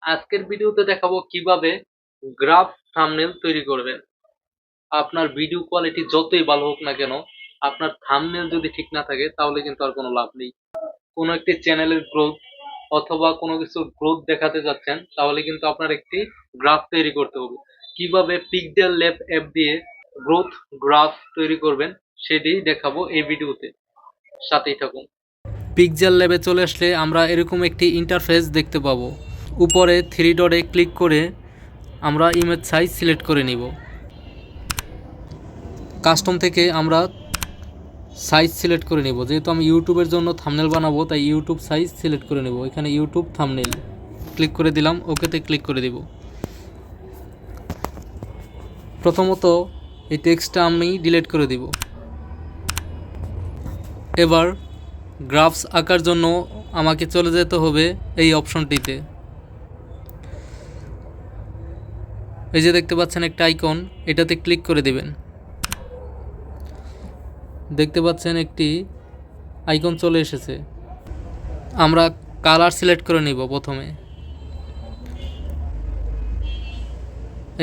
আজকের ভিডিওতে দেখাবো কিভাবে গ্রাফ থাম্বনেল তৈরি করবেন। আপনার ভিডিও কোয়ালিটি যতই ভালো হোক না কেন, আপনার থাম্বনেল যদি ঠিক না থাকে তাহলে কিন্তু আর কোনো লাভ নেই। কোনো একটি চ্যানেলের গ্রোথ অথবা কোনো কিছুর গ্রোথ দেখাতে যাচ্ছেন, তাহলে কিন্তু আপনার একটি গ্রাফ তৈরি করতে হবে। কিভাবে পিক্সেল ল্যাব অ্যাপ দিয়ে গ্রোথ গ্রাফ তৈরি করবেন সেটি দেখাবো এই ভিডিওতে, সাথেই থাকুন। পিক্সেল ল্যাবে চলে আসলে আমরা এরকম একটি ইন্টারফেস দেখতে পাবো। উপরে থ্রি ডটে ক্লিক করে আমরা ইমেজ সাইজ সিলেক্ট করে নিব। কাস্টম থেকে আমরা সাইজ সিলেক্ট করে নিব। যেহেতু আমি ইউটিউবের জন্য থাম্বনেল বানাবো, তাই ইউটিউব সাইজ সিলেক্ট করে নেব। এখানে ইউটিউব থাম্বনেল ক্লিক করে দিলাম, ওকেতে ক্লিক করে দিব। প্রথমত এই টেক্সটটা আমি ডিলিট করে দিব। এবার গ্রাফস আঁকার জন্য আমাকে চলে যেতে হবে এই অপশনটিতে। এই যে দেখতে পাচ্ছেন একটা আইকন, এটাতে ক্লিক করে দিবেন। দেখতে পাচ্ছেন একটি আইকন চলে এসেছে। আমরা কালার সিলেক্ট করে নিব। প্রথমে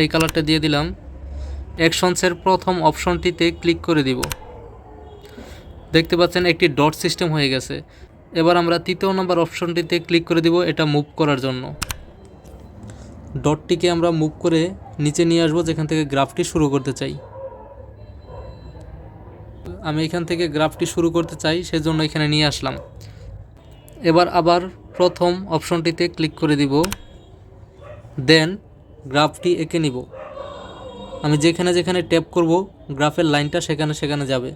এই কালারটা দিয়ে দিলাম। অ্যাকশনসের প্রথম অপশনটিতে ক্লিক করে দিব। দেখতে পাচ্ছেন একটি ডট সিস্টেম হয়ে গেছে। এবার আমরা তৃতীয় নম্বর অপশনটিতে ক্লিক করে দিব, এটা মুভ করার জন্য। ডটটিকে আমরা মুভ করে নিচে নিয়ে আসবো, যেখান থেকে গ্রাফটি শুরু করতে চাই। আমি এখান থেকে গ্রাফটি শুরু করতে চাই, সেজন্য এখানে নিয়ে আসলাম। এবার আবার প্রথম অপশনটিতে ক্লিক করে দিব, দেন গ্রাফটি এঁকে নিব। আমি যেখানে যেখানে ট্যাপ করব গ্রাফের লাইনটা সেখানে সেখানে যাবে।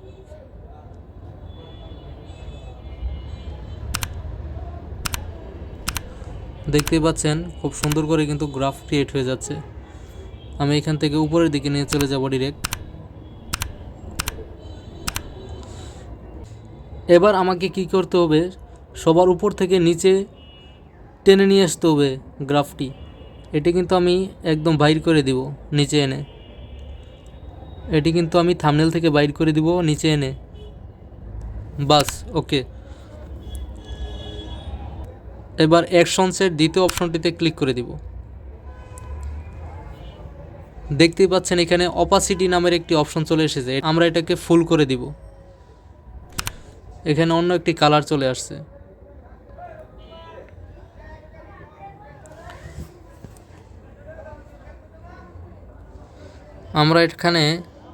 দেখতেই পাচ্ছেন খুব সুন্দর করে কিন্তু গ্রাফ ক্রিয়েট হয়ে যাচ্ছে। আমি এখান থেকে উপরের দিকে নিয়ে চলে যাব ডিরেক্ট। এবার আমাকে কি করতে হবে, সবার উপর থেকে নিচে টেনে নিয়ে আসতে হবে গ্রাফটি। এটি কিন্তু আমি একদম বাইর করে দিব নিচে এনে। এটি কিন্তু আমি থাম্বনেল থেকে বাইর করে দিব নিচে এনে। বাস, ওকে। এবার অ্যাকশনসের দ্বিতীয় অপশনটিতে ক্লিক করে দিব। দেখতেই পাচ্ছেন এখানে অপাসিটি নামের একটি অপশন চলে এসেছে। আমরা এটাকে ফুল করে দিব। এখানে অন্য একটি কালার চলে আসছে। আমরা এখানে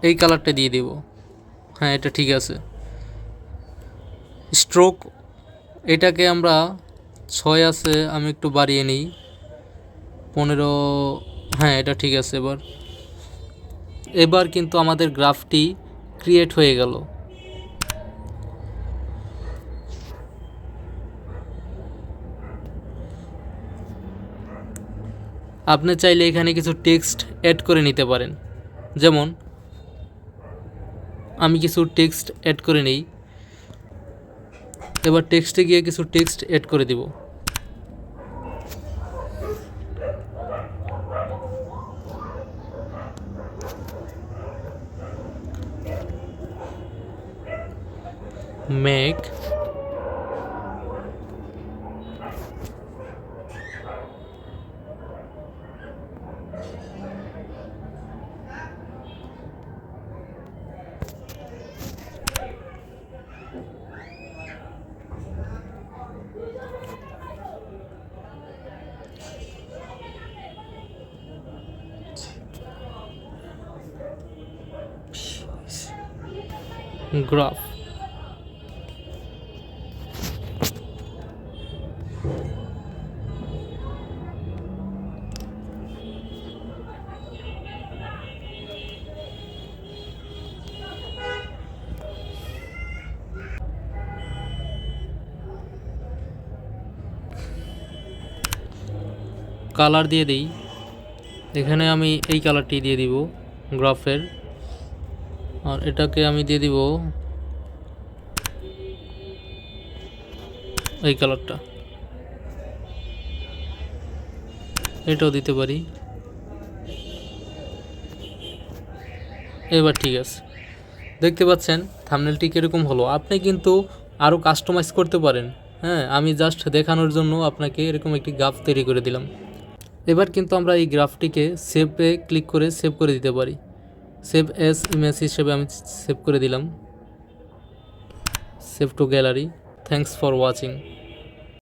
এই কালারটা দিয়ে দিব। হ্যাঁ, এটা ঠিক আছে। স্ট্রোক এটাকে আমরা 6 আছে, আমি একটু বাড়িয়ে নিই 15। হ্যাঁ, এটা ঠিক আছে। এবার কিন্তু আমাদের গ্রাফটি ক্রিয়েট হয়ে গেল। আপনি চাইলে এখানে কিছু টেক্সট অ্যাড করে নিতে পারেন। যেমন আমি কিছু টেক্সট অ্যাড করে নিই। এবার টেক্সটে গিয়ে কিছু টেক্সট অ্যাড করে দিব। Make graph. কালার দিয়ে দিই। এখানে আমি এই কালারটি দিয়ে দিব গ্রাফের, আর এটাকে আমি দিয়ে দিব এই কালারটা। এটাও দিতে পারি। এবার ঠিক আছে। দেখতে পাচ্ছেন থাম্বনেলটি কীরকম হলো। আপনি কিন্তু আরও কাস্টমাইজ করতে পারেন। হ্যাঁ, আমি জাস্ট দেখানোর জন্য আপনাকে এরকম একটি গ্রাফ তৈরি করে দিলাম। এবার কিন্তু আমরা এই গ্রাফটিকে সেভে ক্লিক করে সেভ করে দিতে পারি। সেভ এস ইমেজ হিসেবে আমি সেভ করে দিলাম, save two gallery. Thanks for watching.